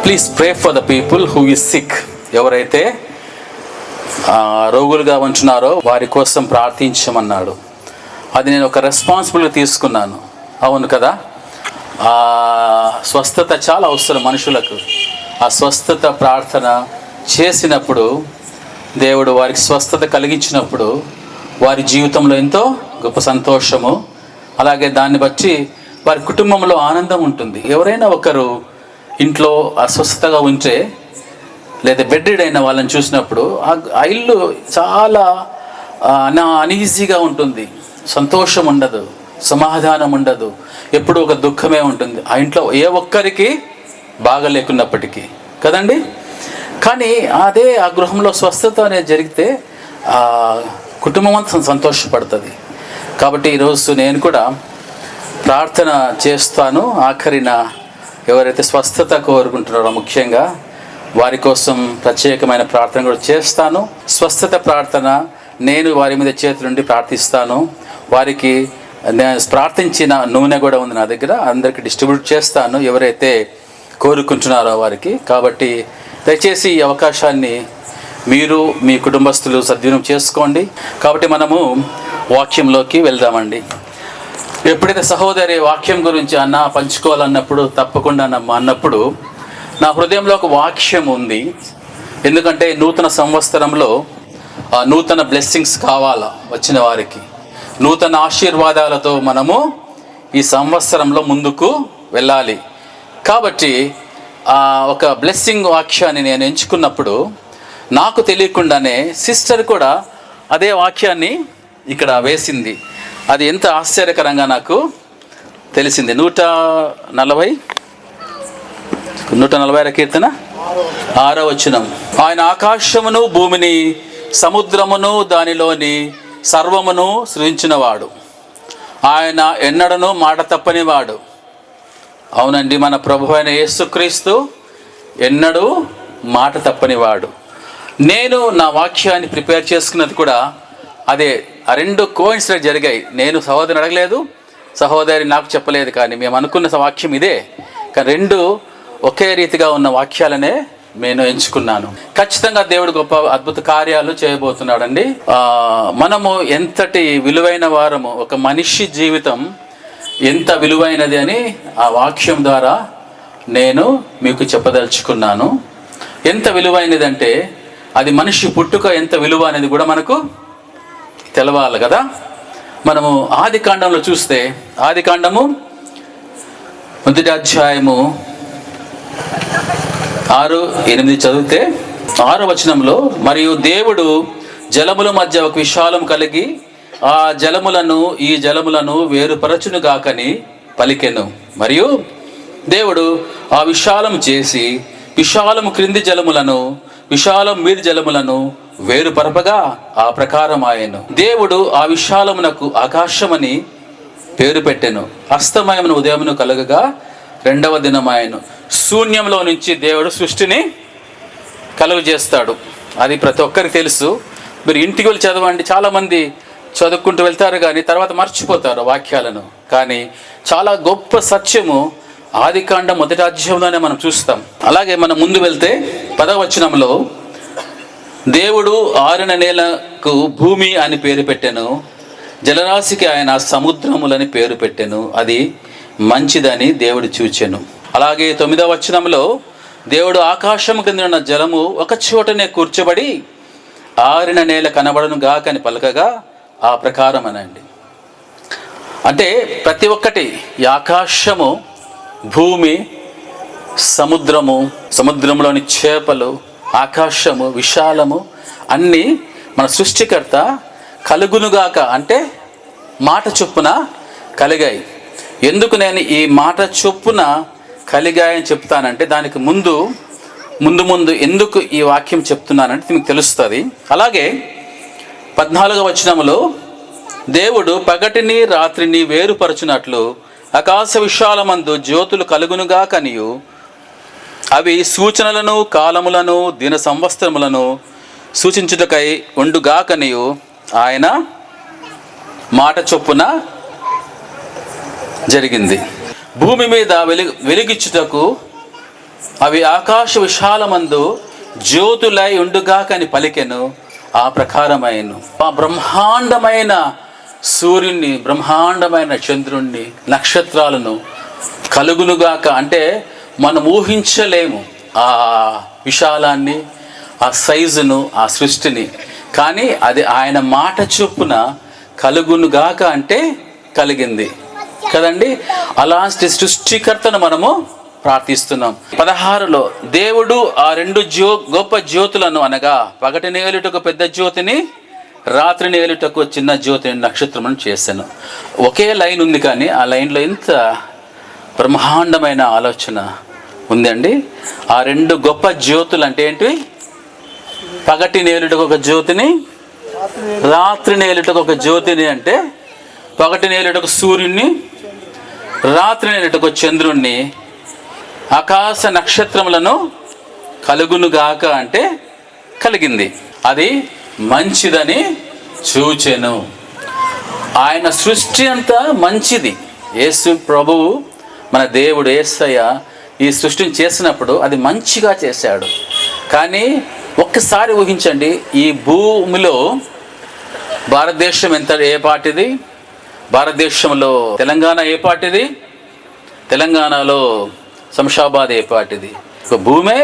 Please pray for the people who is sick. ఎవరైతే రోగులుగా ఉంటున్నారో వారి కోసం ప్రార్థించమన్నాడు. అది నేను ఒక రెస్పాన్సిబిలిటీ తీసుకున్నాను. అవును కదా, స్వస్థత చాలా అవసరం మనుషులకు. ఆ స్వస్థత ప్రార్థన చేసినప్పుడు దేవుడు వారికి స్వస్థత కలిగించినప్పుడు వారి జీవితంలో ఎంతో గొప్ప సంతోషము, అలాగే దాన్ని బట్టి వారి కుటుంబంలో ఆనందం ఉంటుంది. ఎవరైనా ఒకరు ఇంట్లో అస్వస్థతగా ఉంటే లేదా బెడ్ రీడ్ అయిన వాళ్ళని చూసినప్పుడు ఆ ఇల్లు చాలా అనీజీగా ఉంటుంది, సంతోషం ఉండదు, సమాధానం ఉండదు, ఎప్పుడూ ఒక దుఃఖమే ఉంటుంది ఆ ఇంట్లో, ఏ ఒక్కరికి బాగా లేకున్నప్పటికీ కదండి. కానీ అదే ఆ గృహంలో స్వస్థత అనేది జరిగితే కుటుంబం అంతా సంతోషపడుతుంది. కాబట్టి ఈరోజు నేను కూడా ప్రార్థన చేస్తాను. ఆఖరిన ఎవరైతే స్వస్థత కోరుకుంటున్నారో ముఖ్యంగా వారి కోసం ప్రత్యేకమైన ప్రార్థన కూడా చేస్తాను. స్వస్థత ప్రార్థన నేను వారి మీద చేతులుండి ప్రార్థిస్తాను. వారికి ప్రార్థించిన నూనె కూడా ఉంది నా దగ్గర, అందరికీ డిస్ట్రిబ్యూట్ చేస్తాను ఎవరైతే కోరుకుంటున్నారో వారికి. కాబట్టి దయచేసి ఈ అవకాశాన్ని మీరు మీ కుటుంబస్తులు సద్వినియోగం చేసుకోండి. కాబట్టి మనము వాక్యంలోకి వెళ్దామండి. ఎప్పుడైతే సహోదరి వాక్యం గురించి పంచుకోవాలన్నప్పుడు తప్పకుండా అన్నప్పుడు నా హృదయంలో ఒక వాక్యం ఉంది. ఎందుకంటే నూతన సంవత్సరంలో నూతన బ్లెస్సింగ్స్ కావాలా వచ్చిన వారికి, నూతన ఆశీర్వాదాలతో మనము ఈ సంవత్సరంలో ముందుకు వెళ్ళాలి. కాబట్టి ఒక బ్లెస్సింగ్ వాక్యాన్ని నేను ఎంచుకున్నప్పుడు నాకు తెలియకుండానే సిస్టర్ కూడా అదే వాక్యాన్ని ఇక్కడ వేసింది. అది ఎంత ఆశ్చర్యకరంగా నాకు తెలిసింది. 140 కీర్తన 6వ వచనం. ఆయన ఆకాశమును భూమిని సముద్రమును దానిలోని సర్వమును సృజించినవాడు, ఆయన ఎన్నడను మాట తప్పనివాడు. అవునండి, మన ప్రభు అయిన యేసుక్రీస్తు ఎన్నడూ మాట తప్పనివాడు. నేను నా వాక్యాన్ని ప్రిపేర్ చేసుకున్నది కూడా అదే. ఆ రెండు కోయిన్సిడెంట్ జరిగాయి. నేను సహోదరిని అడగలేదు, సహోదరి నాకు చెప్పలేదు, కానీ మేము అనుకున్న వాక్యం ఇదే. కానీ రెండు ఒకే రీతిగా ఉన్న వాక్యాలనే నేను ఎంచుకున్నాను. ఖచ్చితంగా దేవుడు గొప్ప అద్భుత కార్యాలు చేయబోతున్నాడండి. మనము ఎంతటి విలువైన వారము, ఒక మనిషి జీవితం ఎంత విలువైనది అని ఆ వాక్యం ద్వారా నేను మీకు చెప్పదలుచుకున్నాను. ఎంత విలువైనది అంటే అది మనిషి పుట్టుక ఎంత విలువ అనేది కూడా మనకు తెలవాలి కదా. మనము ఆది కాండంలో చూస్తే, ఆది కాండము 1వ అధ్యాయము 6-8 చదివితే 6వ వచనంలో, మరియు దేవుడు జలముల మధ్య ఒక విశాలం కలిగి ఆ జలములను ఈ జలములను వేరుపరచును గాకని పలికెను. మరియు దేవుడు ఆ విశాలం చేసి విశాలము క్రింది జలములను విశాలం మీది జలములను వేరుపరపగా ఆ ప్రకారం ఆయను. దేవుడు ఆ విశాలమునకు ఆకాశమని పేరు పెట్టెను. అస్తమయమును ఉదయమును కలగగా 2వ దినమాయను. శూన్యంలో నుంచి దేవుడు సృష్టిని కలుగు చేస్తాడు. అది ప్రతి ఒక్కరికి తెలుసు. మీరు ఇంటికి వెళ్ళి చదవండి. చాలామంది చదువుకుంటూ వెళ్తారు కానీ తర్వాత మర్చిపోతారు వాక్యాలను. కానీ చాలా గొప్ప సత్యము ఆది కాండం 1వ అధ్యాయంలోనే మనం చూస్తాం. అలాగే మనం ముందు వెళ్తే 10వ వచనంలో, దేవుడు ఆరిన నేలకు భూమి అని పేరు పెట్టెను, జలరాశికి ఆయన సముద్రములని పేరు పెట్టెను, అది మంచిదని దేవుడు చూచెను. అలాగే 9వ వచనంలో, దేవుడు ఆకాశము కింద ఉన్న జలము ఒక చోటనే కూర్చోబడి ఆరిన నేల కనబడను గాకని పలకగా ఆ ప్రకారం అనండి. అంటే ప్రతి ఒక్కటి, ఈ ఆకాశము, భూమి, సముద్రము, సముద్రంలోని చేపలు, ఆకాశము, విశాలము అన్నీ మన సృష్టికర్త కలుగునుగాక అంటే మాట చొప్పున కలిగాయి. ఎందుకు నేను ఈ మాట చొప్పున కలిగాయని చెప్తానంటే దానికి ముందు ఎందుకు ఈ వాక్యం చెప్తున్నానంటే మీకు తెలుస్తుంది. అలాగే 14వ వచనంలో, దేవుడు పగటిని రాత్రిని వేరుపరచునట్లు ఆకాశ విశాలమందు జ్యోతులు కలుగునుగా కనియు అవి సూచనలను కాలములను దిన సంవత్సరములను సూచించుటకై ఉండుగాకనియు ఆయన మాట చొప్పున జరిగింది. భూమి మీద వెలిగిచ్చుటకు అవి ఆకాశ విశాలమందు జ్యోతులై ఉండుగాకని పలికెను, ఆ ప్రకారమైన ఆ బ్రహ్మాండమైన సూర్యుని, బ్రహ్మాండమైన చంద్రుణ్ణి, నక్షత్రాలను కలుగునుగాక. అంటే మనం ఊహించలేము ఆ విశాలాన్ని, ఆ సైజును, ఆ సృష్టిని. కానీ అది ఆయన మాట చొప్పున కలుగునుగాక అంటే కలిగింది కదండి. అలాంటి సృష్టికర్తను మనము ప్రార్థిస్తున్నాం. 16లో దేవుడు ఆ రెండు గొప్ప జ్యోతులను, అనగా పగటిని ఏలుటకు పెద్ద జ్యోతిని, రాత్రిని ఏలుటకు చిన్న జ్యోతిని, నక్షత్రమును చేశాను. ఒకే లైన్ ఉంది కానీ ఆ లైన్లో ఎంత బ్రహ్మాండమైన ఆలోచన ఉందండి. ఆ రెండు గొప్ప జ్యోతులు అంటే ఏంటివి? పగటి నేలుటకు ఒక జ్యోతిని, రాత్రి నేలుటకు ఒక జ్యోతిని. అంటే పగటి నేలుటకు సూర్యుడిని, రాత్రి నేలుటకు చంద్రుణ్ణి, ఆకాశ నక్షత్రములను కలుగునుగాక అంటే కలిగింది. అది మంచిదని చూచెను. ఆయన సృష్టి అంతా మంచిది. యేసు ప్రభువు, మన దేవుడు యేసయ్య ఈ సృష్టిని చేసినప్పుడు అది మంచిగా చేశాడు. కానీ ఒక్కసారి ఊహించండి, ఈ భూమిలో భారతదేశం ఏ పాటిది? భారతదేశంలో తెలంగాణ ఏ పాటిది? తెలంగాణలో శంషాబాద్ ఏ పాటిది? భూమే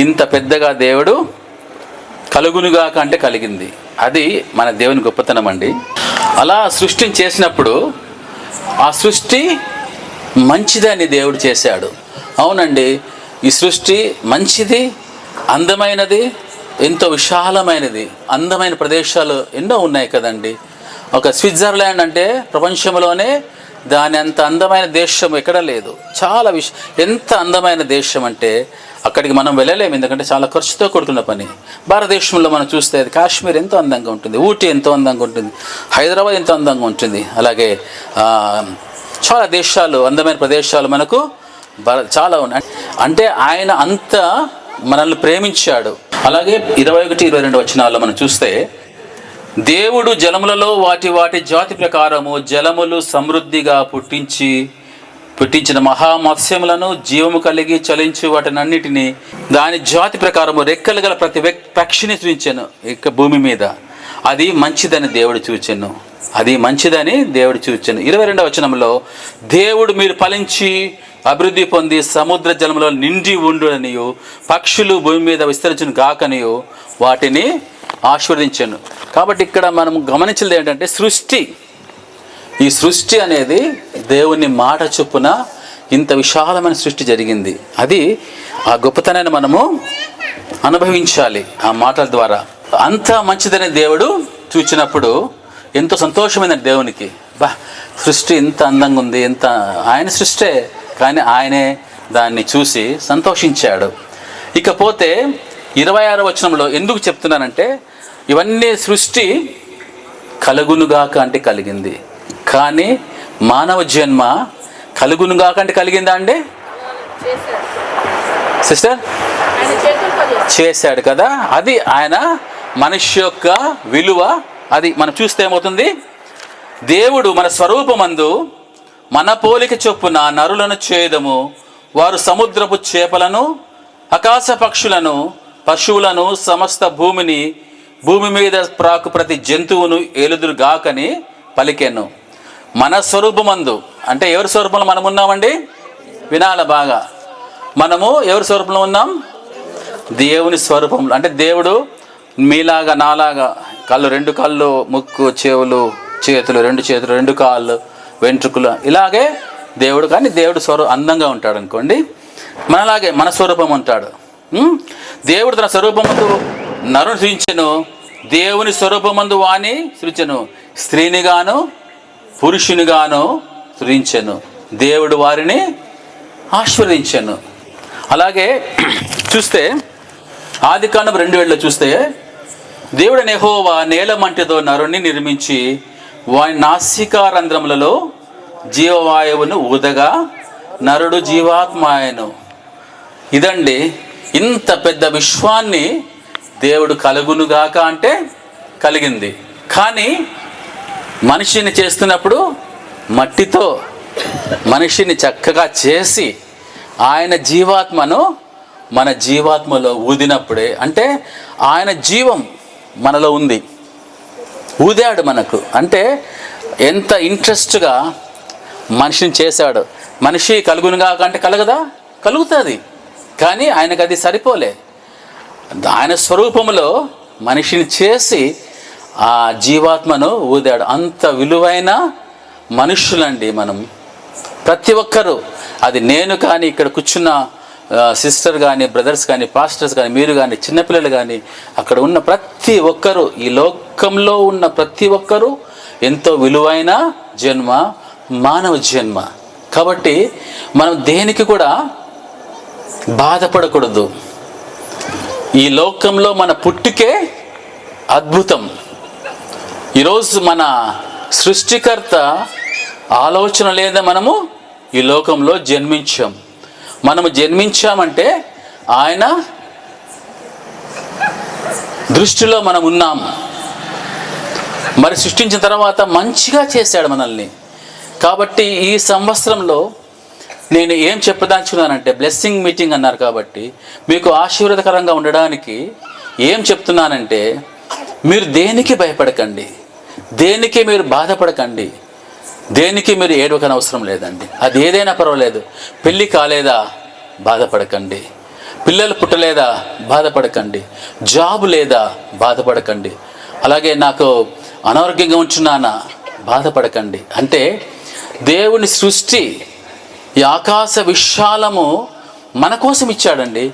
ఇంత పెద్దగా దేవుడు కలుగునుగాక అంటే కలిగింది. అది మన దేవుని గొప్పతనం అండి. అలా సృష్టిని చేసినప్పుడు ఆ సృష్టి మంచిదని దేవుడు చేశాడు. అవునండి, ఈ సృష్టి మంచిది, అందమైనది, ఎంతో విశాలమైనది. అందమైన ప్రదేశాలు ఎన్నో ఉన్నాయి కదండి. ఒక స్విట్జర్లాండ్ అంటే ప్రపంచంలోనే దాని అంత అందమైన దేశం ఎక్కడ లేదు. చాలా ఎంత అందమైన దేశం అంటే అక్కడికి మనం వెళ్ళలేము, ఎందుకంటే చాలా ఖర్చుతో కూడుకున్న పని. భారతదేశంలో మనం చూస్తే అది కాశ్మీర్ ఎంతో అందంగా ఉంటుంది, ఊటీ ఎంతో అందంగా ఉంటుంది, హైదరాబాద్ ఎంతో అందంగా ఉంటుంది. అలాగే చాలా దేశాలు, అందమైన ప్రదేశాలు మనకు చాలా ఉన్నాయి. అంటే ఆయన అంత మనల్ని ప్రేమించాడు. అలాగే 21-22 వచనాల్లో మనం చూస్తే, దేవుడు జలములలో వాటి జాతి ప్రకారము జలములు సమృద్ధిగా పుట్టించిన మహామత్స్యములను, జీవము కలిగి చలించు వాటినన్నిటినీ దాని జాతి ప్రకారము రెక్కలు గల ప్రతి పక్షిని సృజించెను ఇక భూమి మీద. అది మంచిదని దేవుడు చూచెను. అది మంచిదని దేవుడు చూచెను. 22వ వచనంలో, దేవుడు మీరు ఫలించి అభివృద్ధి పొంది సముద్ర జలములో నిండి ఉండుననియు, పక్షులు భూమి మీద విస్తరించును గాకనియు వాటిని ఆశీర్వదించాను. కాబట్టి ఇక్కడ మనం గమనించేది ఏంటంటే, ఈ సృష్టి అనేది దేవుని మాట చొప్పున ఇంత విశాలమైన సృష్టి జరిగింది. అది ఆ గొప్పతనాన్ని మనము అనుభవించాలి ఆ మాటల ద్వారా. అంత మంచిదనే దేవుడు చూచినప్పుడు ఎంతో సంతోషమైన దేవునికి. సృష్టి ఎంత అందంగా ఉంది, ఎంత ఆయన సృష్టే, కానీ ఆయనే దాన్ని చూసి సంతోషించాడు. ఇకపోతే 26వ వచనంలో ఎందుకు చెప్తున్నానంటే, ఇవన్నీ సృష్టి కలుగునుగాక అంటే కలిగింది. కానీ మానవ జన్మ కలుగునుగాక అంటే కలిగిందా అండి సిస్టర్? చేశాడు కదా. అది ఆయన మనిషి యొక్క విలువ. అది మనం చూస్తే ఏమవుతుంది, దేవుడు మన స్వరూపమందు మన పోలిక చొప్పున నరులను చేయదము, వారు సముద్రపు చేపలను, ఆకాశ పక్షులను, పశువులను, సమస్త భూమి మీద ప్రాకు ప్రతి జంతువును ఏలుదురుగాకని పలికెను. మన స్వరూపమందు అంటే ఎవరి స్వరూపంలో మనం ఉన్నామండి? వినాల బాగా. మనము ఎవరి స్వరూపంలో ఉన్నాం? దేవుని స్వరూపంలో. అంటే దేవుడు మీలాగా నాలాగా రెండు కళ్ళు, ముక్కు, చెవులు, చేతులు, 2 చేతులు, 2 కాళ్ళు, వెంట్రుకలు, ఇలాగే దేవుడు. కానీ దేవుడు అందంగా ఉంటాడు అనుకోండి, మనలాగే మన స్వరూపం ఉంటాడు. దేవుడు తన స్వరూపమందు నరుని సృజించెను, దేవుని స్వరూపమందు వాణి సృజించెను, స్త్రీనిగాను పురుషునిగాను సృజించెను, దేవుడు వారిని ఆశీర్వదించెను. అలాగే చూస్తే ఆదికాండం 2:7 చూస్తే, దేవుడైన యెహోవా నేల మంటితో నరుని నిర్మించి వాని నాసికారంధ్రములలో జీవవాయువును ఊదగా నరుడు జీవాత్మాయను. ఇదండి, ఇంత పెద్ద విశ్వాన్ని దేవుడు కలుగునుగాక అంటే కలిగింది. కానీ మనిషిని చేస్తున్నప్పుడు మట్టితో మనిషిని చక్కగా చేసి ఆయన జీవాత్మను మన జీవాత్మలో ఊదినప్పుడే, అంటే ఆయన జీవం మనలో ఉంది, ఊదాడు మనకు. అంటే ఎంత ఇంట్రెస్ట్గా మనిషిని చేశాడు. మనిషి కలుగునుగా అంటే కలగదా? కలుగుతుంది. కానీ ఆయనకు అది సరిపోలే. ఆయన స్వరూపంలో మనిషిని చేసి ఆ జీవాత్మను ఊదాడు. అంత విలువైన మనుషులండి మనం. ప్రతి ఒక్కరూ, అది నేను కానీ, ఇక్కడ కూర్చున్న సిస్టర్ కానీ, బ్రదర్స్ కానీ, పాస్టర్స్ కానీ, మీరు కానీ, చిన్నపిల్లలు కానీ, అక్కడ ఉన్న ప్రతి ఒక్కరూ, ఈ లోకంలో ఉన్న ప్రతి ఒక్కరూ ఎంతో విలువైన జన్మ, మానవ జన్మ. కాబట్టి మనం దేనికి కూడా బాధపడకూడదు. ఈ లోకంలో మన పుట్టుకే అద్భుతం. ఈరోజు మన సృష్టికర్త ఆలోచన లేదా మనము ఈ లోకంలో జన్మించాం. మనము జన్మించామంటే ఆయన దృష్టిలో మనం ఉన్నాం. మరి సృష్టించిన తర్వాత మంచిగా చేశాడు మనల్ని. కాబట్టి ఈ సంవత్సరంలో నేను ఏం చెప్పదలుచుకున్నానంటే, బ్లెస్సింగ్ మీటింగ్ అన్నారు కాబట్టి మీకు ఆశీర్వాదకరంగా ఉండడానికి ఏం చెప్తున్నానంటే, మీరు దేనికి భయపడకండి, దేనికి మీరు బాధపడకండి, దేనికి మీరు ఏడవకని అవసరం లేదండి. అది ఏదైనా పర్వాలేదు. పెళ్ళి కాలేదా? బాధపడకండి. పిల్లలు పుట్టలేదా? బాధపడకండి. జాబ్ లేదా? బాధపడకండి. అలాగే నాకు అనారోగ్యంగా ఉంచున్నానా? బాధపడకండి. అంటే దేవుని సృష్టి, ఈ ఆకాశ విశాలము మన కోసం ఇచ్చాడండి.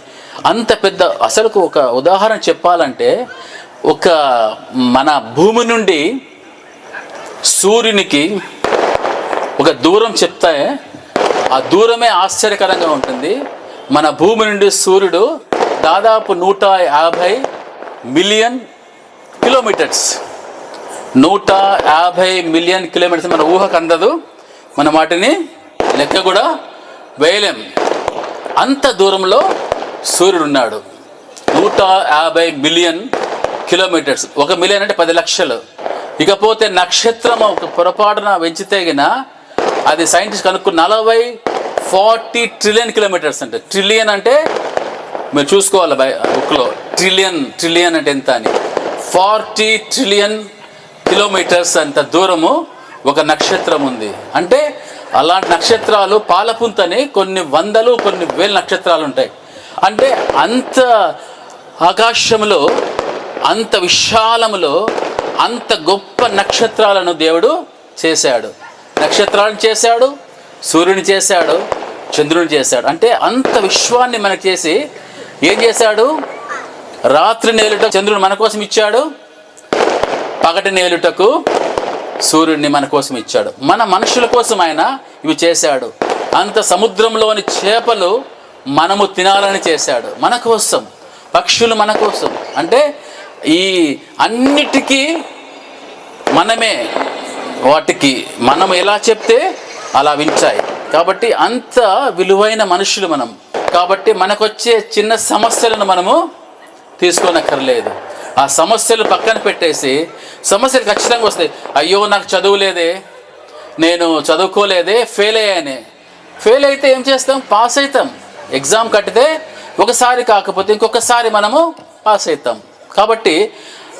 అంత పెద్ద, అసలుకు ఒక ఉదాహరణ చెప్పాలంటే, ఒక మన భూమి నుండి సూర్యునికి ఒక దూరం చెప్తే ఆ దూరమే ఆశ్చర్యకరంగా ఉంటుంది. మన భూమి నుండి సూర్యుడు దాదాపు 150 మిలియన్ కిలోమీటర్స్. 150 మిలియన్ కిలోమీటర్స్ మన ఊహకు అందదు. మన వాటిని లెక్క కూడా వేయలేం. అంత దూరంలో సూర్యుడు ఉన్నాడు. 150 మిలియన్ కిలోమీటర్స్. 1 మిలియన్ అంటే 10 లక్షలు. ఇకపోతే నక్షత్రం ఒక పొరపాటున వెంచితేగిన అది సైంటిస్ట్ కనుక్కున్న 40 ట్రిలియన్ కిలోమీటర్స్ అంటే. ట్రిలియన్ అంటే మీరు చూసుకోవాలి బుక్లో. ట్రిలియన్ అంటే ఎంత అని. 40 ట్రిలియన్ కిలోమీటర్స్ అంత దూరము ఒక నక్షత్రం ఉంది. అంటే అలాంటి నక్షత్రాలు పాలపుంతని కొన్ని వందలు, కొన్ని వేల నక్షత్రాలు ఉంటాయి. అంటే అంత ఆకాశంలో, అంత విశాలములో అంత గొప్ప నక్షత్రాలను దేవుడు చేశాడు. నక్షత్రాలను చేశాడు, సూర్యుని చేశాడు, చంద్రుని చేశాడు. అంటే అంత విశ్వాన్ని మనకు చేసి ఏం చేశాడు? రాత్రి నేలుట చంద్రుని మన కోసం ఇచ్చాడు, పగటి నేలుటకు సూర్యుడిని మన కోసం ఇచ్చాడు. మన మనుషుల కోసం ఆయన ఇవి చేశాడు. అంత సముద్రంలోని చేపలు మనము తినాలని చేశాడు మన కోసం, పక్షులు మన కోసం. అంటే ఈ అన్నిటికీ మనమే, వాటికి మనం ఎలా చెప్తే అలా వింటాయి. కాబట్టి అంత విలువైన మనుషులు మనం. కాబట్టి మనకొచ్చే చిన్న సమస్యలను మనము తీసుకోనక్కర్లేదు. ఆ సమస్యలు పక్కన పెట్టేసి, సమస్యలు ఖచ్చితంగా వస్తాయి. అయ్యో నాకు చదువు లేదే, నేను చదువుకోలేదే, ఫెయిల్ అయ్యానే. ఫెయిల్ అయితే ఏం చేస్తాం? పాస్ అవుతాం. ఎగ్జామ్ కట్టితే ఒకసారి కాకపోతే ఇంకొకసారి మనము పాస్ అవుతాం. కాబట్టి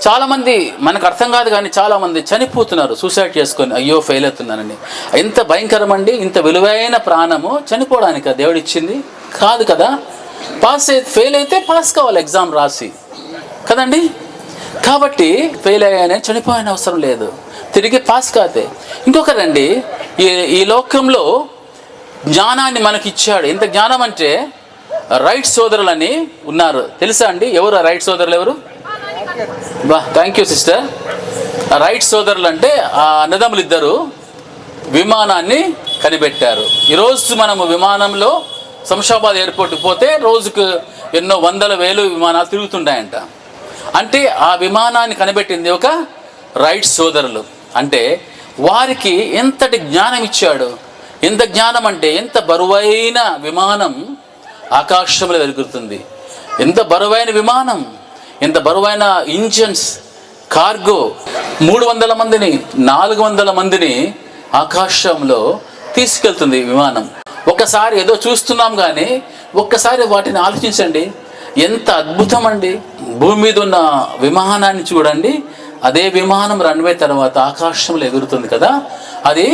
చాలామంది, మనకు అర్థం కాదు కానీ చాలామంది చనిపోతున్నారు సూసైడ్ చేసుకొని, అయ్యో ఫెయిల్ అవుతున్నానని. ఎంత భయంకరం అండి! ఇంత విలువైన ప్రాణము చనిపోవడానికి దేవుడు ఇచ్చింది కాదు కదా. ఫెయిల్ అయితే పాస్ కావాలి ఎగ్జామ్ రాసి కదండి. కాబట్టి ఫెయిల్ అయ్యానే చనిపోయిన అవసరం లేదు, తిరిగి పాస్ కాతే. ఇంకొకరండి, ఈ లోకంలో జ్ఞానాన్ని మనకి ఇచ్చాడు. ఎంత జ్ఞానం అంటే, రైట్ సోదరులని ఉన్నారు, తెలుసా అండి? ఎవరు రైట్ సోదరులు? ఎవరు? Thank you sister. రైట్ సోదరులు అంటే ఆ అన్నదమ్ములు ఇద్దరు విమానాన్ని కనిపెట్టారు. ఈరోజు మనము విమానంలో శంషాబాద్ ఎయిర్పోర్ట్కి పోతే రోజుకు ఎన్నో వందల వేలు విమానాలు తిరుగుతుంటాయంట. అంటే ఆ విమానాన్ని కనిపెట్టింది ఒక రైట్ సోదరులు. అంటే వారికి ఎంతటి జ్ఞానం ఇచ్చాడు! ఎంత జ్ఞానం అంటే, ఎంత బరువైన విమానం ఆకాశంలో వెలుగుతుంది, ఎంత బరువైన విమానం, ఎంత బరువైన ఇంజన్స్, కార్గో. 300 మందిని 400 మందిని ఆకాశంలో తీసుకెళ్తుంది విమానం. ఒక ఒక్కసారి ఏదో చూస్తున్నాం కానీ ఒక్కసారి వాటిని ఆలోచించండి, ఎంత అద్భుతం అండి. భూమి మీద ఉన్న విమానాన్ని చూడండి, అదే విమానం రన్వే తర్వాత ఆకాశంలో ఎగురుతుంది కదా, అది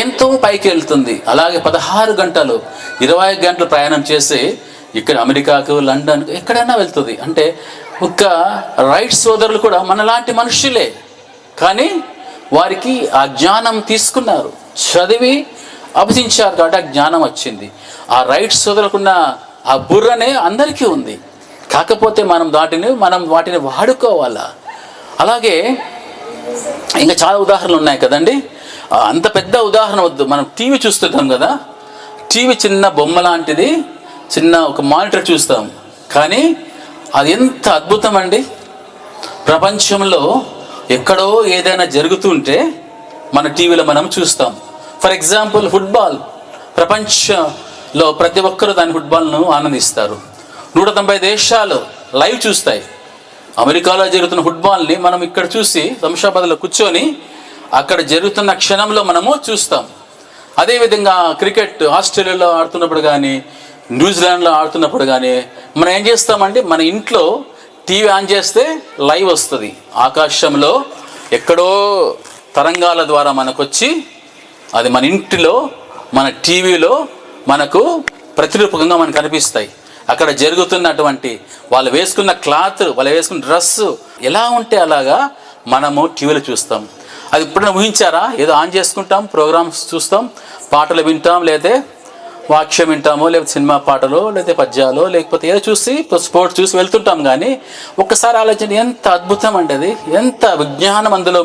ఎంతో పైకి వెళ్తుంది. అలాగే 16 గంటలు 21 గంటలు ప్రయాణం చేసి ఇక్కడ అమెరికాకు, లండన్కు ఎక్కడైనా వెళ్తుంది. అంటే ఒక్క రైట్ సోదరులు కూడా మనలాంటి మనుషులే, కానీ వారికి ఆ జ్ఞానం తీసుకున్నారు, చదివి అభజించారు కాబట్టి ఆ జ్ఞానం వచ్చింది. ఆ రైట్ సోదరులకున్న ఆ బుర్రనే అందరికీ ఉంది, కాకపోతే మనం వాటిని వాడుకోవాలా. అలాగే ఇంకా చాలా ఉదాహరణలు ఉన్నాయి కదండి. అంత పెద్ద ఉదాహరణ వద్దు, మనం టీవీ చూస్తుంటాం కదా, టీవీ చిన్న బొమ్మ లాంటిది, చిన్న ఒక మానిటర్ చూస్తాం, కానీ అది ఎంత అద్భుతం అండి. ప్రపంచంలో ఎక్కడో ఏదైనా జరుగుతుంటే మన టీవీలో మనం చూస్తాం. ఫర్ ఎగ్జాంపుల్ ఫుట్బాల్, ప్రపంచంలో ప్రతి ఒక్కరూ దాని ఫుట్బాల్ను ఆనందిస్తారు. 190 దేశాలు లైవ్ చూస్తాయి. అమెరికాలో జరుగుతున్న ఫుట్బాల్ని మనం ఇక్కడ చూసి శంషాబాద్లో కూర్చొని అక్కడ జరుగుతున్న క్షణంలో మనము చూస్తాం. అదేవిధంగా క్రికెట్ ఆస్ట్రేలియాలో ఆడుతున్నప్పుడు కానీ, న్యూజిలాండ్లో ఆడుతున్నప్పుడు కానీ మనం ఏం చేస్తామంటే, మన ఇంట్లో టీవీ ఆన్ చేస్తే లైవ్ వస్తుంది. ఆకాశంలో ఎక్కడో తరంగాల ద్వారా మనకు వచ్చి అది మన ఇంటిలో, మన టీవీలో మనకు ప్రతిరూపకంగా మనకు కనిపిస్తాయి. అక్కడ జరుగుతున్నటువంటి వాళ్ళు వేసుకున్న క్లాత్, వాళ్ళు వేసుకున్న డ్రెస్సు ఎలా ఉంటే అలాగా మనము టీవీలో చూస్తాం. అది ఎప్పుడైనా ఊహించారా? ఏదో ఆన్ చేసుకుంటాం, ప్రోగ్రామ్స్ చూస్తాం, పాటలు వింటాం, లేకపోతే వాక్యం వింటామో, లేకపోతే సినిమా పాటలు, లేకపోతే పద్యాలు, లేకపోతే ఏదో చూసి స్పోర్ట్స్ చూసి వెళ్తుంటాం. కానీ ఒక్కసారి ఆలోచన, ఎంత అద్భుతం అంటే అది, ఎంత విజ్ఞానం అందులో.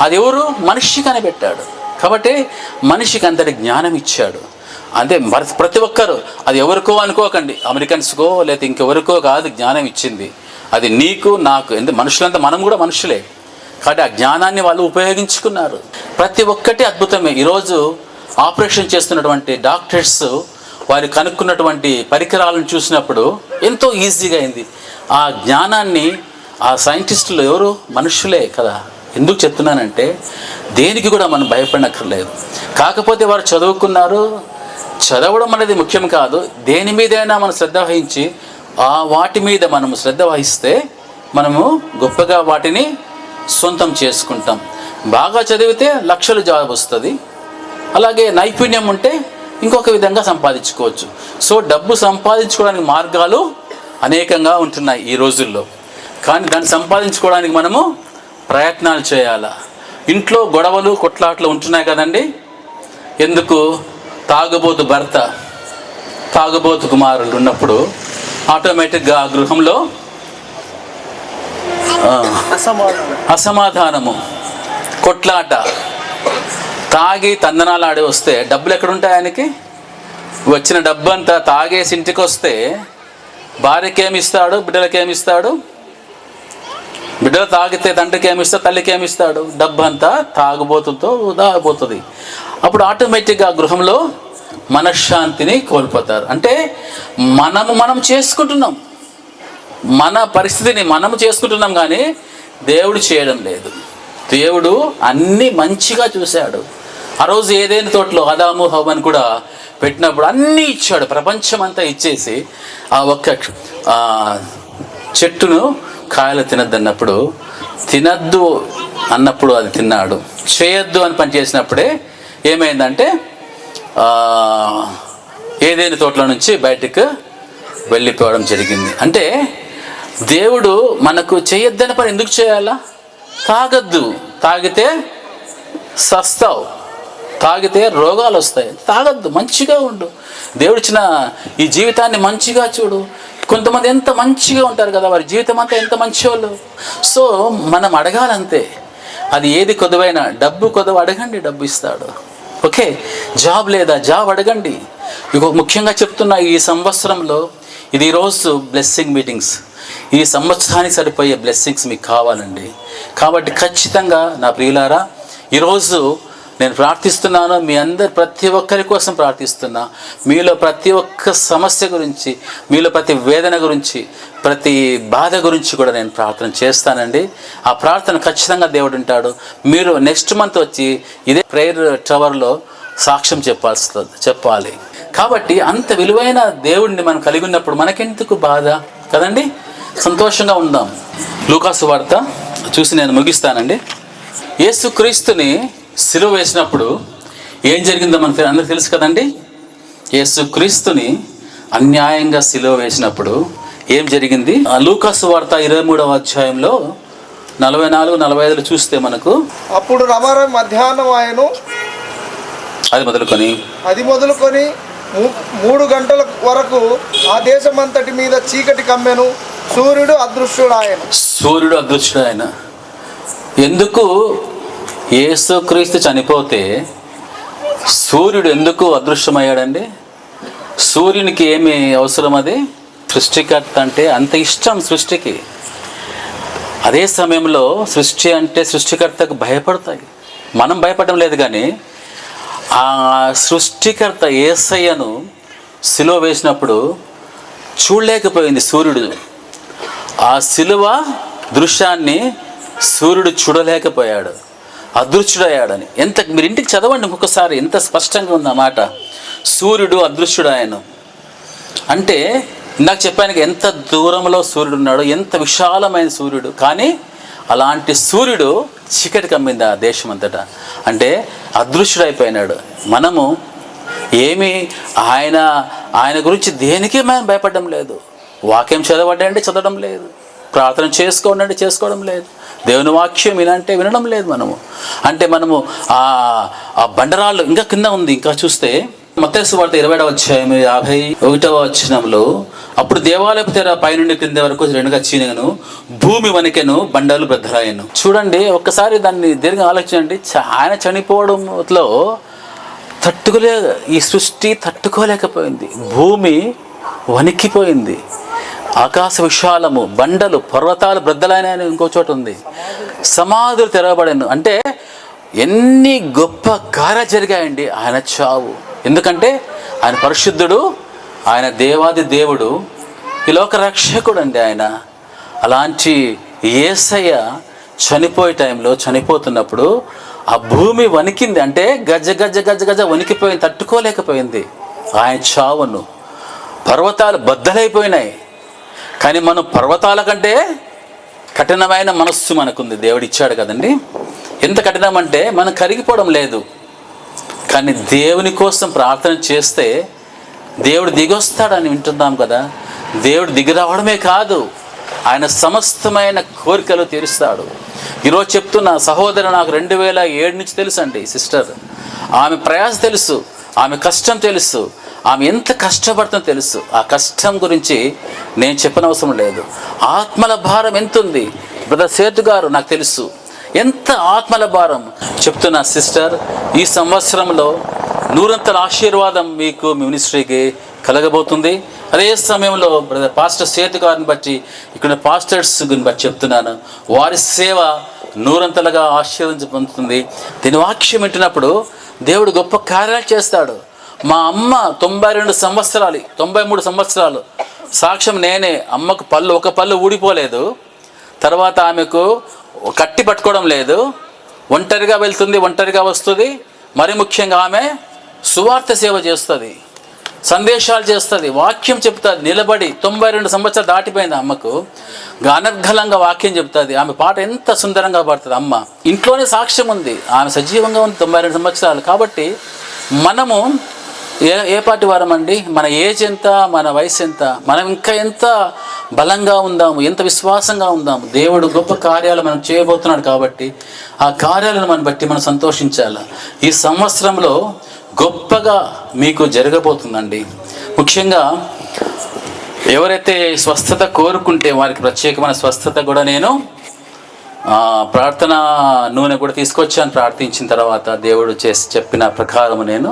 అది ఎవరు? మనిషి కనిపెట్టాడు. కాబట్టి మనిషికి అంతటి జ్ఞానం ఇచ్చాడు. అంటే ప్రతి ఒక్కరు, అది ఎవరికో అనుకోకండి, అమెరికన్స్కో లేకపోతే ఇంకెవరికో కాదు జ్ఞానం ఇచ్చింది, అది నీకు నాకు. ఎందుకంటే మనుషులంతా మనం కూడా మనుషులే, కాబట్టి ఆ జ్ఞానాన్ని వాళ్ళు ఉపయోగించుకున్నారు. ప్రతి ఒక్కటి అద్భుతమే. ఈరోజు ఆపరేషన్ చేస్తున్నటువంటి డాక్టర్స్ వారు కనుక్కున్నటువంటి పరికరాలను చూసినప్పుడు ఎంతో ఈజీగా అయింది. ఆ జ్ఞానాన్ని ఆ సైంటిస్టులు ఎవరు? మనుషులే కదా. ఎందుకు చెప్తున్నానంటే, దేనికి కూడా మనం భయపడనక్కర్లేదు. కాకపోతే వారు చదువుకున్నారు, చదవడం అనేది ముఖ్యం కాదు. దేని మీదైనా మనం శ్రద్ధ వహించి వాటి మీద మనము శ్రద్ధ వహిస్తే మనము గొప్పగా వాటిని సొంతం చేసుకుంటాం. బాగా చదివితే లక్షల జాబ్ వస్తుంది. అలాగే నైపుణ్యం ఉంటే ఇంకొక విధంగా సంపాదించుకోవచ్చు. సో డబ్బు సంపాదించుకోవడానికి మార్గాలు అనేకంగా ఉంటున్నాయి ఈ రోజుల్లో, కానీ దాన్ని సంపాదించుకోవడానికి మనము ప్రయత్నాలు చేయాలా. ఇంట్లో గొడవలు కొట్లాట్లు ఉంటున్నాయి కదండి. ఎందుకు? తాగుబోతు భర్త, తాగుబోతు కుమారులు ఉన్నప్పుడు ఆటోమేటిక్గా ఆ గృహంలో అసమాధానము, కొట్లాట, తాగి తందనాలు ఆడి వస్తే డబ్బులు ఎక్కడుంటాయి ఆయనకి? వచ్చిన డబ్బు అంతా తాగేసి ఇంటికి వస్తే భార్యకి ఏమిస్తాడు? బిడ్డలకి ఏమిస్తాడు? బిడ్డలు తాగితే తండ్రికి ఏమిస్తాడు? తల్లికి ఏమిస్తాడు? డబ్బు అంతా తాగుబోతుతో వృధా అయిపోతుంది. అప్పుడు ఆటోమేటిక్గా గృహంలో మనశ్శాంతిని కోల్పోతారు. అంటే మనం చేసుకుంటున్నాం, మన పరిస్థితిని మనము చేసుకుంటున్నాం, కానీ దేవుడు చేయడం లేదు. దేవుడు అన్నీ మంచిగా చూశాడు. ఆ రోజు ఏదైనా తోటలో ఆదాము హవ్వను కూడా పెట్టినప్పుడు అన్నీ ఇచ్చాడు, ప్రపంచం అంతా ఇచ్చేసి ఆ ఒక్క చెట్టును కాయలు తినద్దన్నప్పుడు, తినద్దు అన్నప్పుడు అది తిన్నాడు. చేయొద్దు అని పని చేసినప్పుడే ఏమైందంటే ఏదైనా తోటలో నుంచి బయటకు వెళ్ళిపోవడం జరిగింది. అంటే దేవుడు మనకు చేయొద్దని పని ఎందుకు చేయాలా? తాగద్దు, తాగితే సస్తావు, తాగితే రోగాలు వస్తాయి. తాగద్దు, మంచిగా ఉండు, దేవుడిచ్చిన ఈ జీవితాన్ని మంచిగా చూడు. కొంతమంది ఎంత మంచిగా ఉంటారు కదా, వారి జీవితం అంతా ఎంత మంచి వాళ్ళు. సో మనం అడగాలంతే. అది ఏది కొదువైనా, డబ్బు కొదువు అడగండి, డబ్బు ఇస్తాడు. ఓకే, జాబ్ లేదా, జాబ్ అడగండి. ఇక ముఖ్యంగా చెప్తున్నా, ఈ సంవత్సరంలో ఇది ఈరోజు బ్లెస్సింగ్ మీటింగ్స్, ఈ సంవత్సరానికి సరిపోయే బ్లెస్సింగ్స్ మీకు కావాలండి. కాబట్టి ఖచ్చితంగా నా ప్రియులారా, ఈరోజు నేను ప్రార్థిస్తున్నాను, మీ ప్రతి ఒక్కరి కోసం ప్రార్థిస్తున్నా. మీలో ప్రతి ఒక్క సమస్య గురించి, మీలో ప్రతి వేదన గురించి, ప్రతి బాధ గురించి కూడా నేను ప్రార్థన చేస్తానండి. ఆ ప్రార్థన ఖచ్చితంగా దేవుడు ఉంటాడు. మీరు నెక్స్ట్ మంత్ వచ్చి ఇదే ప్రేయర్ టవర్లో సాక్ష్యం చెప్పాలి. కాబట్టి అంత విలువైన దేవుడిని మనం కలిగి ఉన్నప్పుడు మనకెందుకు బాధ కదండి? సంతోషంగా ఉందాం. లూకాసు వార్త చూసి నేను ముగిస్తానండి. యేసుక్రీస్తుని సిలువ వేసినప్పుడు ఏం జరిగిందో మనకు అందరికీ తెలుసు కదండి. యేసుక్రీస్తుని అన్యాయంగా సిలువ వేసినప్పుడు ఏం జరిగింది? లూకాసు వార్త 23వ అధ్యాయంలో 44-45 చూస్తే మనకు, అప్పుడు రమారమి మధ్యాహ్నం ఆయను అది మొదలుకొని 3 గంటల వరకు ఆ దేశమంతటి మీద చీకటి కమ్మెను, సూర్యుడు అదృశ్యుడాయన. ఎందుకు యేసుక్రీస్తు చనిపోతే సూర్యుడు ఎందుకు అదృశ్యమయ్యాడండి? సూర్యునికి ఏమి అవసరం? అది సృష్టికర్త అంటే అంత ఇష్టం సృష్టికి. అదే సమయంలో సృష్టి అంటే సృష్టికర్తకు భయపడతాయి. మనం భయపడడం లేదు, కానీ ఆ సృష్టికర్త యేసయ్యను సిలువ వేసినప్పుడు చూడలేకపోయింది సూర్యుడు. ఆ సిలువ దృశ్యాన్ని సూర్యుడు చూడలేకపోయాడు, అదృశ్యుడయ్యాడని. మీరు ఇంటికి చదవండి ఇంకొకసారి, ఎంత స్పష్టంగా ఉంది ఆ మాట. సూర్యుడు అదృశ్యుడాయను అంటే, ఇందాక చెప్పాను ఎంత దూరంలో సూర్యుడు ఉన్నాడు, ఎంత విశాలమైన సూర్యుడు. కానీ అలాంటి సూర్యుడు చీకటి కమ్మింది ఆ దేశం అంతటా, అంటే అదృశ్యుడైపోయినాడు. మనము ఏమి ఆయన గురించి దేనికి మనం భయపడడం లేదు. వాక్యం చదవడం లేదు, ప్రార్థన చేసుకోవడం లేదు, దేవుని వాక్యం వినంటే వినడం లేదు. మనము ఆ బండరాళ్ళు ఇంకా కింద ఉంది. ఇంకా చూస్తే మత్తయి సువార్త 20వ అధ్యాయం 51వ వచనంలో, అప్పుడు దేవాలయపు తెర పైనుండి కింద వరకు 2గా చీనెను, భూమి వణికెను, బండలు బద్దలాయెను. చూడండి, ఒక్కసారి దాన్ని దీర్ఘంగా ఆలోచించండి. ఆయన చనిపోవడంలో ఈ సృష్టి తట్టుకోలేకపోయింది. భూమి వణికిపోయింది, ఆకాశ విశాలము, బండలు పర్వతాలు బ్రద్దలైన ఇంకో చోట ఉంది, సమాధులు తెరవబడను. అంటే ఎన్ని గొప్ప కార్యాలు జరిగాయండి ఆయన చావు. ఎందుకంటే ఆయన పరిశుద్ధుడు, ఆయన దేవాది దేవుడు, ఈ లోక రక్షకుడు అండి ఆయన. అలాంటి యేసయ్య చనిపోయే టైంలో, చనిపోతున్నప్పుడు ఆ భూమి వణికింది. అంటే గజ గజ గజ గజ వణికిపోయింది, తట్టుకోలేకపోయింది ఆయన చావును. పర్వతాలు బద్దలైపోయినాయి. కానీ మనం పర్వతాల కంటే కఠినమైన మనస్సు మనకుంది, దేవుడు ఇచ్చాడు కదండి. ఎంత కఠినం అంటే మనం కరిగిపోవడం లేదు, కానీ దేవుని కోసం ప్రార్థన చేస్తే దేవుడు దిగొస్తాడని వింటున్నాం కదా. దేవుడు దిగి రావడమే కాదు, ఆయన సమస్తమైన కోరికలు తీరుస్తాడు. ఈరోజు చెప్తున్న సహోదరు నాకు 2007 నుంచి తెలుసు అండి సిస్టర్. ఆమె ప్రయాస తెలుసు, ఆమె కష్టం తెలుసు, ఆమె ఎంత కష్టపడుతుందో తెలుసు. ఆ కష్టం గురించి నేను చెప్పనవసరం లేదు. ఆత్మల భారం ఎంత ఉంది బ్రదర్ సేతు గారు, నాకు తెలుసు ఎంత ఆత్మల భారం. చెప్తున్నా సిస్టర్, ఈ సంవత్సరంలో 100 ఆశీర్వాదం మీకు మీ మినిస్ట్రీకి కలగబోతుంది. అదే సమయంలో బ్రదర్ పాస్టర్ సేతు గారిని బట్టి, ఇక్కడ పాస్టర్స్ గురిని బట్టి చెప్తున్నాను, వారి సేవ 100 ఆశీర్వదించి పొందుతుంది. దీని వాక్యం వింటున్నప్పుడు దేవుడు గొప్ప కార్యాలు చేస్తాడు. మా అమ్మ 92 సంవత్సరాలు, 93 సంవత్సరాలు సాక్ష్యం నేనే. అమ్మకు ఒక పళ్ళు ఊడిపోలేదు, తర్వాత ఆమెకు కట్టి పట్టుకోవడం లేదు, ఒంటరిగా వెళ్తుంది, ఒంటరిగా వస్తుంది. మరి ముఖ్యంగా ఆమె సువార్త సేవ చేస్తుంది, సందేశాలు చేస్తుంది, వాక్యం చెప్తుంది. నిలబడి 92 సంవత్సరాలు దాటిపోయింది అమ్మకు, అనర్గళంగా వాక్యం చెప్తుంది. ఆమె పాట ఎంత సుందరంగా పాడుతుంది అమ్మ. ఇంట్లోనే సాక్ష్యం ఉంది, ఆమె సజీవంగా ఉంది 92 సంవత్సరాలు. కాబట్టి మనము ఏ పాటి వారం అండి? మన ఏజ్ ఎంత, మన వయసు ఎంత, మనం ఇంకా ఎంత బలంగా ఉందాము, ఎంత విశ్వాసంగా ఉందాము. దేవుడు గొప్ప కార్యాలు మనం చేయబోతున్నాడు కాబట్టి ఆ కార్యాలను మనం బట్టి మనం సంతోషించాలి. ఈ సంవత్సరంలో గొప్పగా మీకు జరగబోతుందండి. ముఖ్యంగా ఎవరైతే స్వస్థత కోరుకుంటే వారికి ప్రత్యేకమైన స్వస్థత కూడా నేను ప్రార్థన నూనె కూడా తీసుకొచ్చాను. ప్రార్థించిన తర్వాత దేవుడు చెప్పిన ప్రకారం నేను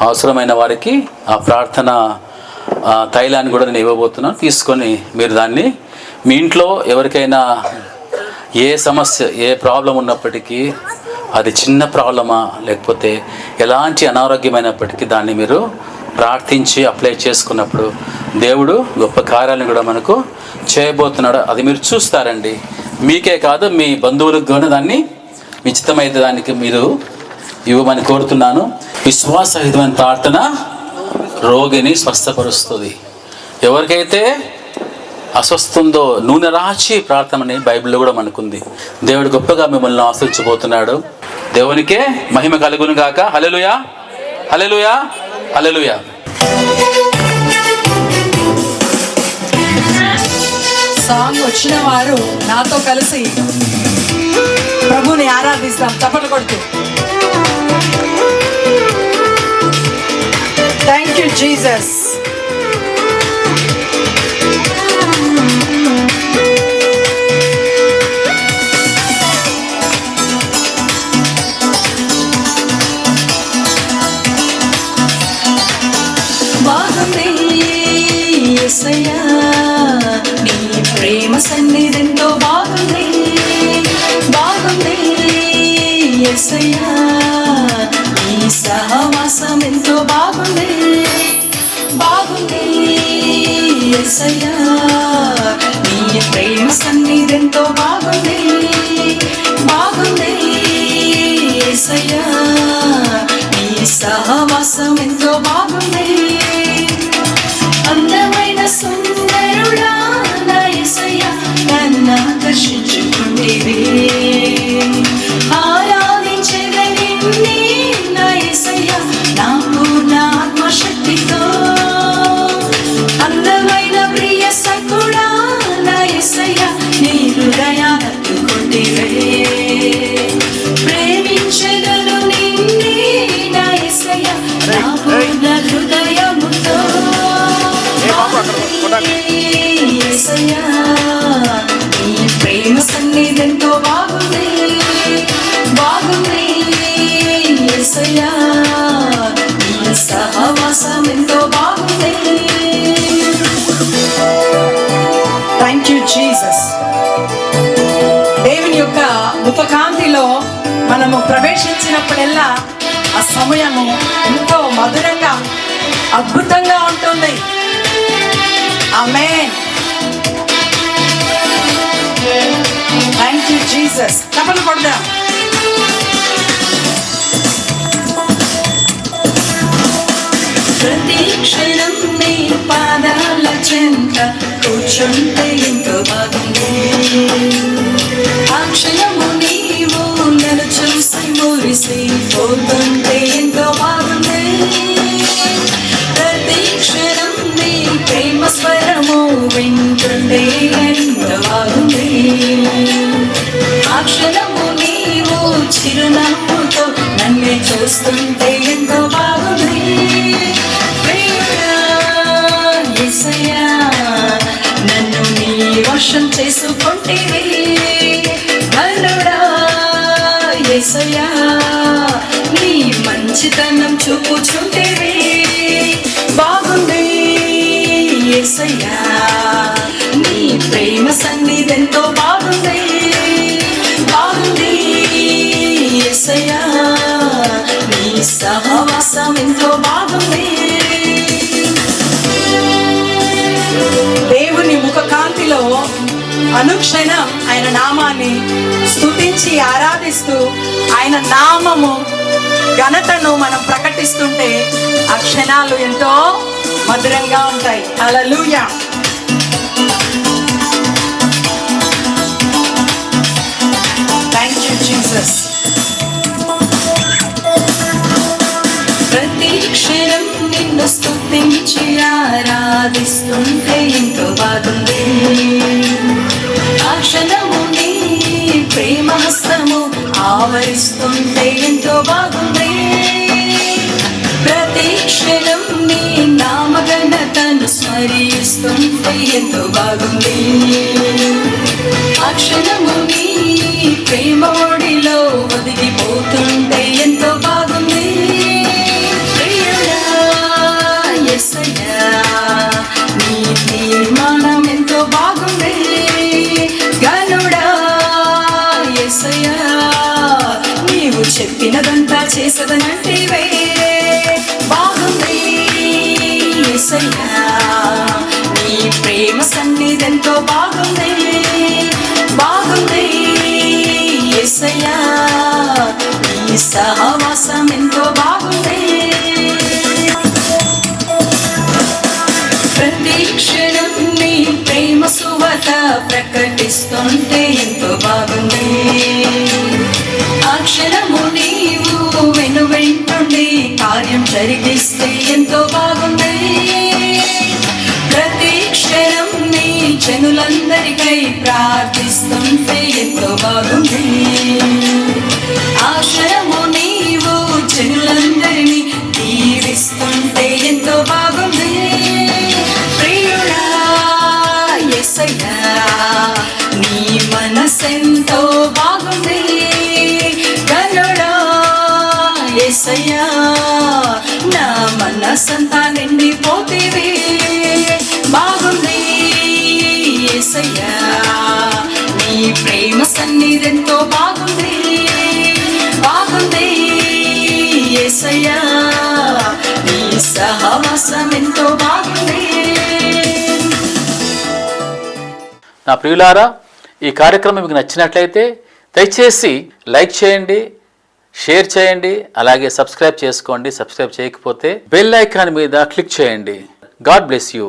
అవసరమైన వారికి ఆ ప్రార్థన తైలాన్ని కూడా నేను ఇవ్వబోతున్నాను. తీసుకొని మీరు దాన్ని మీ ఇంట్లో ఎవరికైనా ఏ సమస్య, ఏ ప్రాబ్లం ఉన్నప్పటికీ, అది చిన్న ప్రాబ్లమా లేకపోతే ఎలాంటి అనారోగ్యమైనప్పటికీ దాన్ని మీరు ప్రార్థించి అప్లై చేసుకున్నప్పుడు దేవుడు గొప్ప కార్యాలను కూడా మనకు చేయబోతున్నాడు. అది మీరు చూస్తారండి. మీకే కాదు, మీ బంధువులకు కూడా దాన్ని నిశ్చితమైతే దానికి మీరు ఇవ్వమని కోరుతున్నాను. విశ్వాసహితమైన ప్రార్థన రోగిని స్వస్థపరుస్తుంది. ఎవరికైతే అస్వస్థ ఉందో నూనె రాచి ప్రార్థనని బైబిల్లో కూడా మనకుంది. దేవుడు గొప్పగా మిమ్మల్ని ఆశీర్వదించబోతున్నాడు. దేవునికే మహిమ కలుగును గాక. హల్లెలూయా, హల్లెలూయా, హల్లెలూయా. సాంగ్ వచ్చిన వారు నాతో కలిసి ప్రభుని ఆరాధిస్తాం చప్పట్లు కొడుతూ. Thank you Jesus. యేసయ్యా నీ ప్రేమ సన్నిధితో బాగుంది, బాగుంది యేసయ్యా నీ సహవాసం ఎంతో బాగుంది, బాగుంది యేసయ్యా నీ ప్రేమ సన్నిధితో బాగుంది, బాగుంది యేసయ్యా నీ సహవాసం ఎంతో బాగుంది. అందమైన సుందరుడా నా యేసయ్యా నన్ను ఆకర్షించుకుంటివి, ఆరాధించెదను నిన్నే నా యేసయ్యా నా పూర్ణ ఆత్మశక్తితో. అందమైన ప్రియ సఖుడా నా యేసయ్యా నీ హృదయాన్ని హత్తుకుంటివే, ప్రేమించెదను నిన్నే నా యేసయ్యా నా పూర్ణ హృదయముతో. యేసయ్యా నీ ప్రేమ సన్నిధితో బాగుంది, బాగుంది యేసయ్యా నీ సహవాసం ఎంతో బాగుంది. Thank you Jesus. దేవుని యొక్క ముఖకాంతిలో మనము ప్రవేశించినప్పుడల్లా ఆ సమయము ఎంతో మధురంగా అద్భుతంగా ఉంటుంది. ఆమేన్. Thank you Jesus. చప్పట్లు కొడదాం. ప్రతి క్షణం నీ పాదాల చెంత కూర్చుంటే ఎంతో బాగుంది, ఆ క్షణము నీవు నన్ను చూసి మురిసి పోతుంటే ఎంతో బాగుంది. ప్రతి క్షణం నీ ప్రేమ స్వరము వింటుంటే ఎంతో బాగుంది, ఆ క్షణము నీవు చిరునవ్వుతో నన్ను చూస్తుంటే ఎంతో బాగుంది. యేసయ్యా నన్ను నీ వశం చేసుకుంటేవి, ధనుడా యేసయ్యా నీ మంచితనం చూపుచుంటేవి, బాగుంది యేసయ్యా నీ ప్రేమ సన్నిధితో బాగుంది, బాగుంది యేసయ్యా నీ సహవాసం ఎంతో బాగుంది. దేవుని ముఖకాంతిలో అనుక్షణం ఆయన నామాన్ని స్తుతించి ఆరాధిస్తూ ఆయన నామము ఘనతను మనం ప్రకటిస్తుంటే ఆ క్షణాలు ఎంతో మధురంగా ఉంటాయి. హల్లెలూయా. Thank you Jesus. ప్రతి క్షణం నిన్ను స్తుతించి ఆరాధిస్తుంటే ఎంతో బాగుంది, ఆ క్షణము నీ ప్రేమ హస్తము ఆవరిస్తుంటే ఎంతో బాగుంది. ప్రతి క్షణం నీ నామఘనతను స్మరిస్తుంటే ఎంతో బాగుంది, ఆ క్షణము నీ ప్రేమ ఒడిలో ఒదిగిపోతుంటే ఎంతో బాగుంది. యేసయ్యా నీ తీర్మానం ఎంతో బాగుంది, ఘనుడా యేసయ్యా నీవు చెప్పినదంతా చేసదనంటివే, బాగుంది యేసయ్యా నీ ప్రేమ సన్నిధితో బాగుంది, బాగుంది యేసయ్యా నీ సహవాసం ఎంతో బాగుంది. ఆరాధిస్తే ఎంతో బాగుంది. ప్రతి క్షణం నీ జనులందరికై ప్రార్థిస్తుంటే ఎంతో బాగుంది. ఆశ్రయము నీవు జనులందరినీ దీవిస్తుంటే ఎంతో బాగుంది. ప్రియుడా యేసయ్యా నీ మనసెంతో బాగుంది. గనుడా యేసయ్యా నా మనసంతా నిండిపోతేవి. బాగుంది యేసయ్యా నీ ప్రేమ సన్నిధెంతో బాగుంది. బాగుంది యేసయ్యా నీ సహవాసం ఎంతో బాగుంది. నా ప్రియులారా, ఈ కార్యక్రమం మీకు నచ్చినట్లయితే దయచేసి లైక్ చేయండి, షేర్ చేయండి, అలాగే సబ్స్క్రైబ్ చేసుకోండి. సబ్స్క్రైబ్ చేయకపోతే బెల్ ఐకాన్ మీద క్లిక్ చేయండి. God bless you.